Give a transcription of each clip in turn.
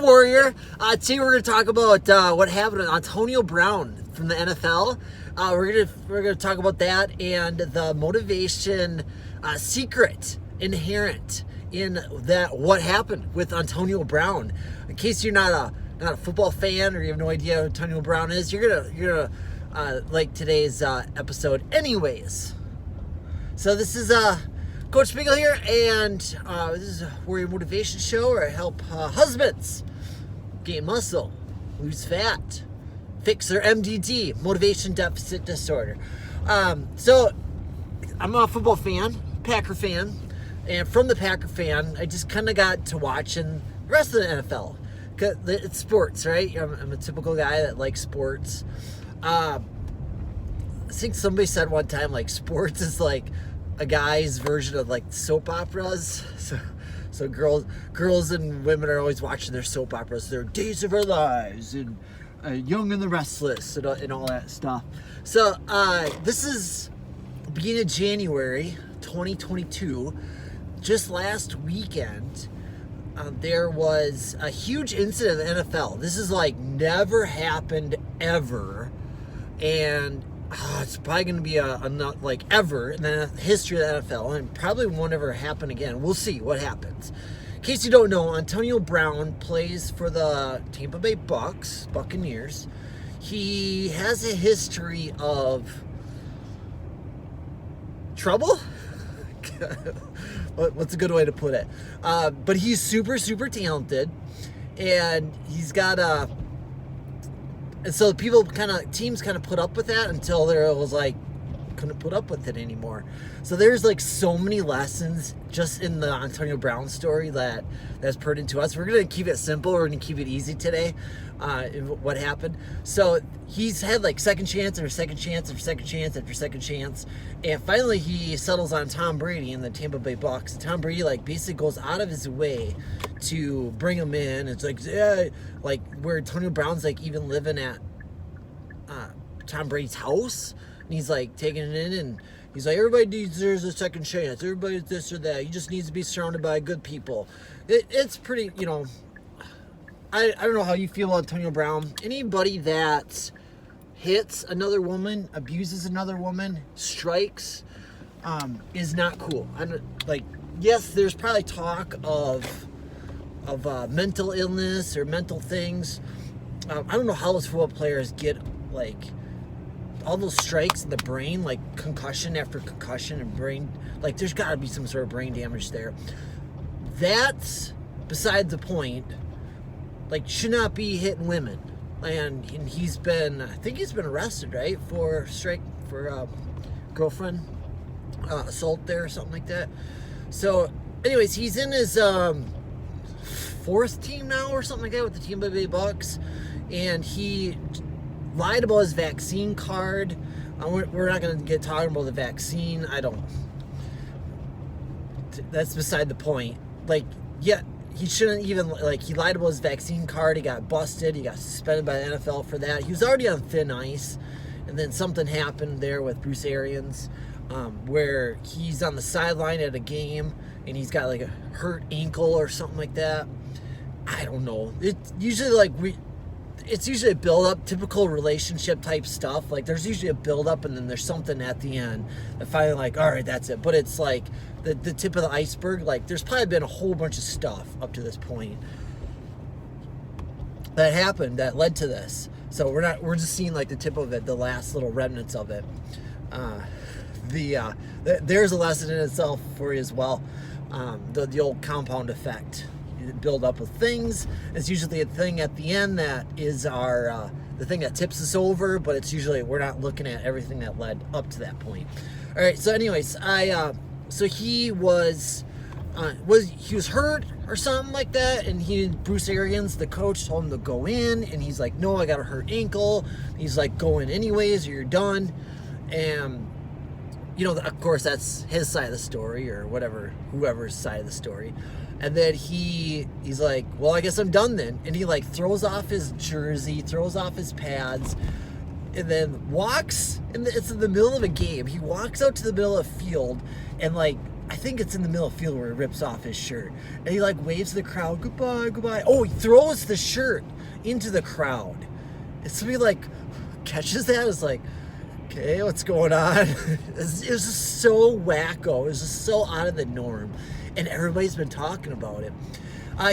Warrior. Today we're going to talk about what happened to Antonio Brown from the NFL. We're gonna talk about that and the motivation secret inherent in that. What happened with Antonio Brown? In case you're not a football fan or you have no idea who Antonio Brown is, you're gonna like today's episode, anyways. So this is Coach Spiegel here, and this is a Warrior Motivation Show where I help husbands gain muscle, lose fat, fix their MDD, motivation deficit disorder. So I'm a football fan, Packer fan, and from the Packer fan, I just kind of got to watching the rest of the NFL. Cause it's sports, right? I'm a typical guy that likes sports. I think somebody said one time, like, sports is like a guy's version of like soap operas. So girls and women are always watching their soap operas, their Days of Our Lives and Young and the Restless and all that stuff. So this is beginning of January 2022. Just last weekend, there was a huge incident in the NFL. This is like never happened ever, and it's probably going to be a not like ever in the history of the NFL, and probably won't ever happen again. We'll see what happens. In case you don't know, Antonio Brown plays for the Tampa Bay Buccaneers. He has a history of trouble. What's a good way to put it? But he's super, super talented, and he's got and so teams kind of put up with that until there was like, couldn't put up with it anymore. So there's like so many lessons just in the Antonio Brown story that's pertinent to us. We're going to keep it simple. We're going to keep it easy today. What happened. So he's had like second chance after second chance after second chance after second chance. And finally he settles on Tom Brady in the Tampa Bay Bucs. And Tom Brady like basically goes out of his way to bring him in. It's like, yeah, like where Antonio Brown's like even living at Tom Brady's house. And he's like taking it in, and he's like, everybody deserves a second chance. Everybody's this or that. He just needs to be surrounded by good people. It's pretty, I don't know how you feel about Antonio Brown. Anybody that hits another woman, abuses another woman, strikes, is not cool. Yes, there's probably talk of mental illness or mental things. I don't know how those football players get like all those strikes in the brain, like concussion after concussion and brain, like there's got to be some sort of brain damage there. That's beside the point. Like, should not be hitting women. And he's been, I think he's been arrested, right, for girlfriend assault there or something like that. So anyways, he's in his fourth team now or something like that with the Tampa Bay Bucs, and he lied about his vaccine card. We're not going to get talking about the vaccine. That's beside the point. Like, yeah, he shouldn't even, like, he lied about his vaccine card. He got busted. He got suspended by the NFL for that. He was already on thin ice. And then something happened there with Bruce Arians, where he's on the sideline at a game and he's got like a hurt ankle or something like that. I don't know. It's usually a build-up, typical relationship type stuff. Like, there's usually a build-up and then there's something at the end that finally, like, all right, that's it. But it's like the tip of the iceberg. Like, there's probably been a whole bunch of stuff up to this point that happened that led to this. So we're just seeing like the tip of it, the last little remnants of it. There's a lesson in itself for you as well. The old compound effect. Build up with things. It's usually a thing at the end that is the thing that tips us over, but it's usually we're not looking at everything that led up to that point. All right, so anyways, so he was hurt or something like that, and Bruce Arians, the coach, told him to go in, and he's like, no, I got a hurt ankle. He's like, go in anyways or you're done. And of course that's his side of the story, or whoever's side of the story. And then he's like, well, I guess I'm done then. And he like throws off his jersey, throws off his pads, and then walks, it's in the middle of a game. He walks out to the middle of the field and like I think it's in the middle of the field where he rips off his shirt. And he like waves to the crowd, goodbye, goodbye. Oh, he throws the shirt into the crowd. And somebody like catches that. It's like, okay, what's going on? It was just so wacko. It was just so out of the norm. And everybody's been talking about it.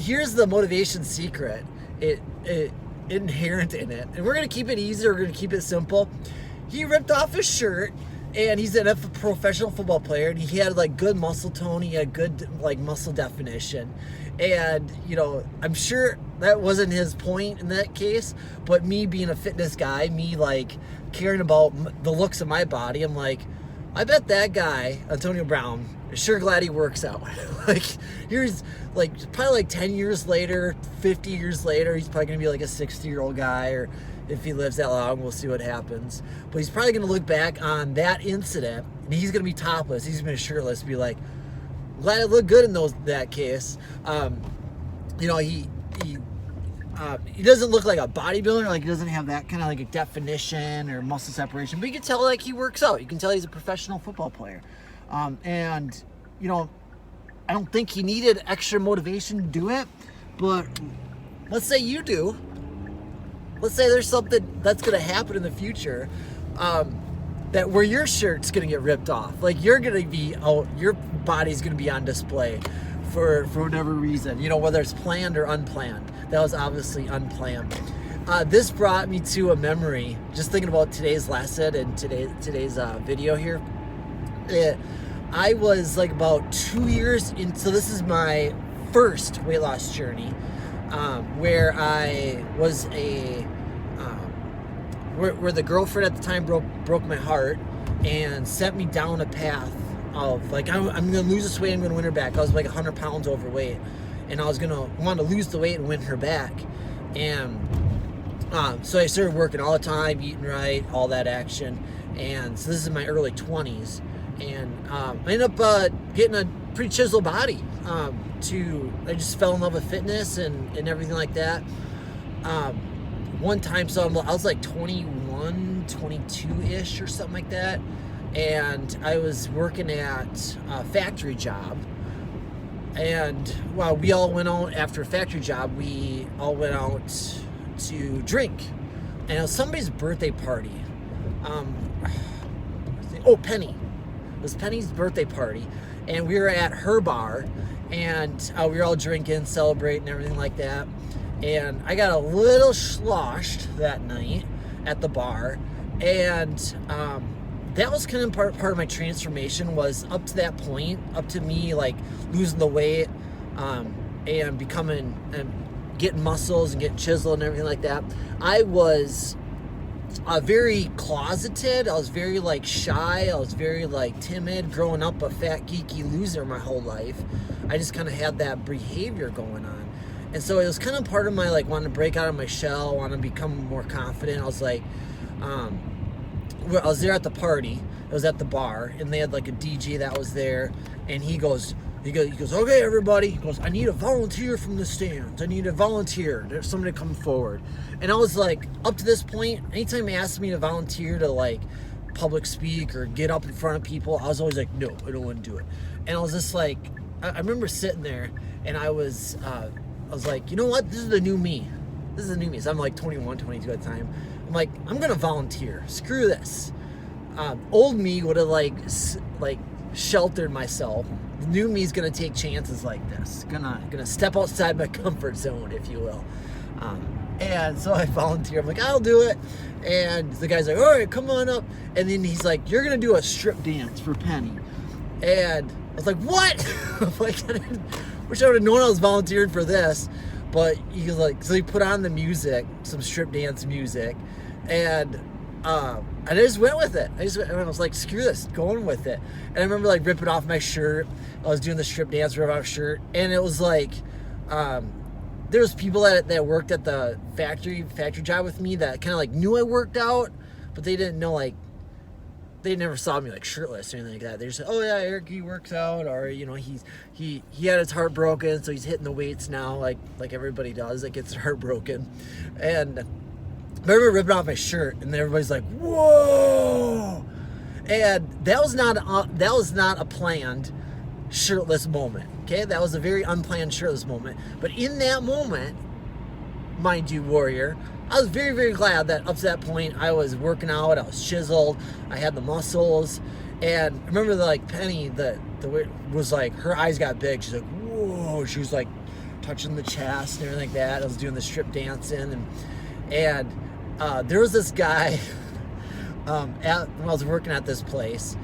Here's the motivation secret. It inherent in it. And we're going to keep it easy. We're going to keep it simple. He ripped off his shirt. And he's a professional football player, and he had like good muscle tone. He had good like muscle definition, and I'm sure that wasn't his point in that case. But me being a fitness guy, me like caring about the looks of my body, I'm like, I bet that guy Antonio Brown is sure glad he works out. Like here's like probably like 10 years later, 50 years later, he's probably gonna be like a 60-year-old guy, or if he lives that long, we'll see what happens. But he's probably going to look back on that incident, and he's going to be topless. He's going to be shirtless, be like, glad I looked good in that case. He doesn't look like a bodybuilder. Like he doesn't have that kind of like a definition or muscle separation. But you can tell like he works out. You can tell he's a professional football player. I don't think he needed extra motivation to do it. But let's say you do. Let's say there's something that's going to happen in the future that where your shirt's going to get ripped off. Like you're going to be out, your body's going to be on display for whatever reason, whether it's planned or unplanned. That was obviously unplanned. This brought me to a memory, just thinking about today's lesson and today's video here. I was like about 2 years into, so this is my first weight loss journey. Where I was where the girlfriend at the time broke my heart and sent me down a path of like, I'm going to lose this weight, I'm going to win her back. I was like 100 pounds overweight, and I was going to want to lose the weight and win her back. And so I started working all the time, eating right, all that action. And so this is in my early 20s. And I ended up getting a pretty chiseled body. I just fell in love with fitness and everything like that. One time, so I was like 21, 22-ish or something like that. And I was working at a factory job. And while we all went out after a factory job, we all went out to drink. And it was somebody's birthday party. Penny. It was Penny's birthday party. And we were at her bar. And we were all drinking, celebrating, everything like that. And I got a little sloshed that night at the bar. And that was kind of part of my transformation, was up to that point, up to me like losing the weight and becoming and getting muscles and getting chiseled and everything like that. I was very closeted. I was very like shy. I was very like timid, growing up a fat geeky loser my whole life. I just kind of had that behavior going on. And so it was kind of part of my like wanting to break out of my shell, want to become more confident. I was like, I was there at the party. It was at the bar, and they had like a DJ that was there, and he goes, okay, everybody. He goes, I need a volunteer from the stands. I need a volunteer. There's somebody come forward. And I was like, up to this point, anytime he asked me to volunteer to like public speak or get up in front of people, I was always like, no, I don't want to do it. And I was just like, I remember sitting there, and I was like, you know what? This is the new me. This is the new me. So I'm like 21, 22 at the time. I'm like, I'm going to volunteer. Screw this. Old me would have like sheltered myself. The new me's going to take chances like this. Gonna step outside my comfort zone, if you will. And so I volunteer. I'm like, I'll do it. And the guy's like, all right, come on up. And then he's like, you're going to do a strip dance for Penny. And I was like, what? Like, I wish I would have known I was volunteering for this. But he was like, so he put on the music, some strip dance music, and I just went with it. I was like, screw this, going with it. And I remember like ripping off my shirt. I was doing the strip dance, rip off shirt, and it was like, there was people that worked at the factory job with me that kind of like knew I worked out, but they didn't know, like, they never saw me like shirtless or anything like that. They just said, oh yeah, Eric, he works out, or he had his heart broken, so he's hitting the weights now, like everybody does that gets their heart broken. And I remember ripping off my shirt, and then everybody's like, whoa. And that was not a planned shirtless moment. Okay, that was a very unplanned shirtless moment. But in that moment, mind you, warrior, I was very, very glad that up to that point I was working out, I was chiseled, I had the muscles. And I remember like Penny, the was like, her eyes got big. She's like, whoa. She was like touching the chest and everything like that. I was doing the strip dancing, and there was this guy when I was working at this place.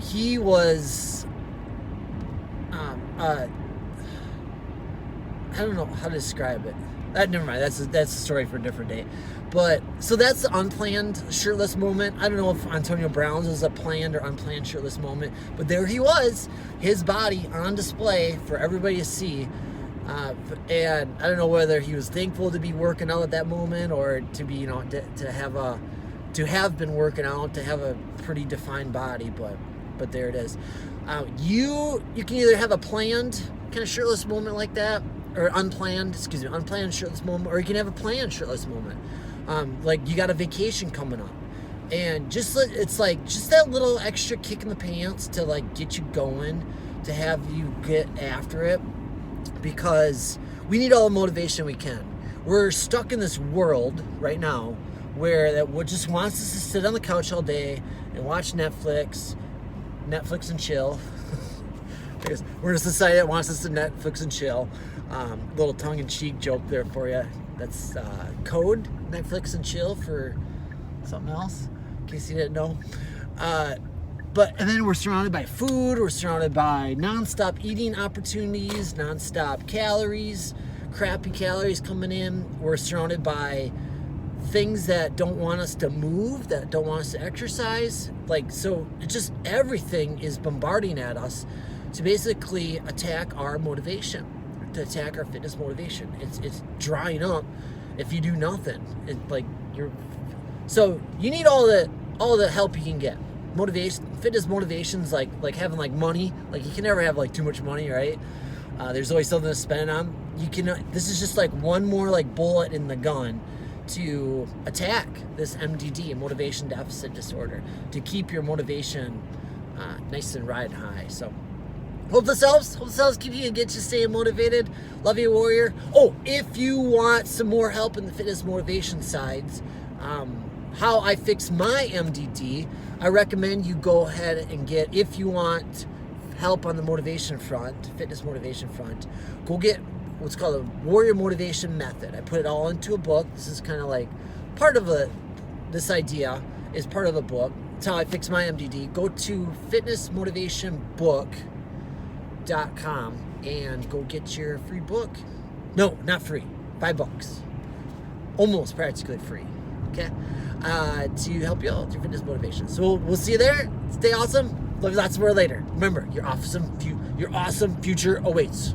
He was I don't know how to describe it. Never mind. That's a story for a different day. But so that's the unplanned shirtless moment. I don't know if Antonio Brown's was a planned or unplanned shirtless moment, but there he was, his body on display for everybody to see. And I don't know whether he was thankful to be working out at that moment, or to be, to have been working out, to have a pretty defined body. But there it is. You can either have a planned kind of shirtless moment like that, or unplanned shirtless moment, or you can have a planned shirtless moment. Like you got a vacation coming up, and it's like just that little extra kick in the pants to like get you going, to have you get after it, because we need all the motivation we can. We're stuck in this world right now where that just wants us to sit on the couch all day and watch Netflix and chill. Because we're in a society that wants us to Netflix and chill. Little tongue-in-cheek joke there for you. That's code, Netflix and chill, for something else, in case you didn't know. And then we're surrounded by food. We're surrounded by nonstop eating opportunities, nonstop calories, crappy calories coming in. We're surrounded by things that don't want us to move, that don't want us to exercise. So it's just everything is bombarding at us to basically attack our motivation, to attack our fitness motivation. It's drying up if you do nothing. So you need all the help you can get. Fitness motivation's like having like money. Like you can never have like too much money, right? There's always something to spend on. This is just like one more like bullet in the gun to attack this MDD, motivation deficit disorder, to keep your motivation nice and riding high. So hope this helps. Keep you and get you staying motivated. Love you, warrior. Oh, if you want some more help in the fitness motivation sides, how I fix my MDD, I recommend you go ahead and get, if you want help on the motivation front, fitness motivation front, go get what's called a warrior motivation method. I put it all into a book. This is kind of like part of this idea is part of a book. It's how I fix my MDD. Go to fitnessmotivationbook.com and go get your free book. No, not free. $5. Almost practically free. Okay? To help you out with your fitness motivation. So we'll see you there. Stay awesome. Love you lots more later. Remember, your awesome future awaits.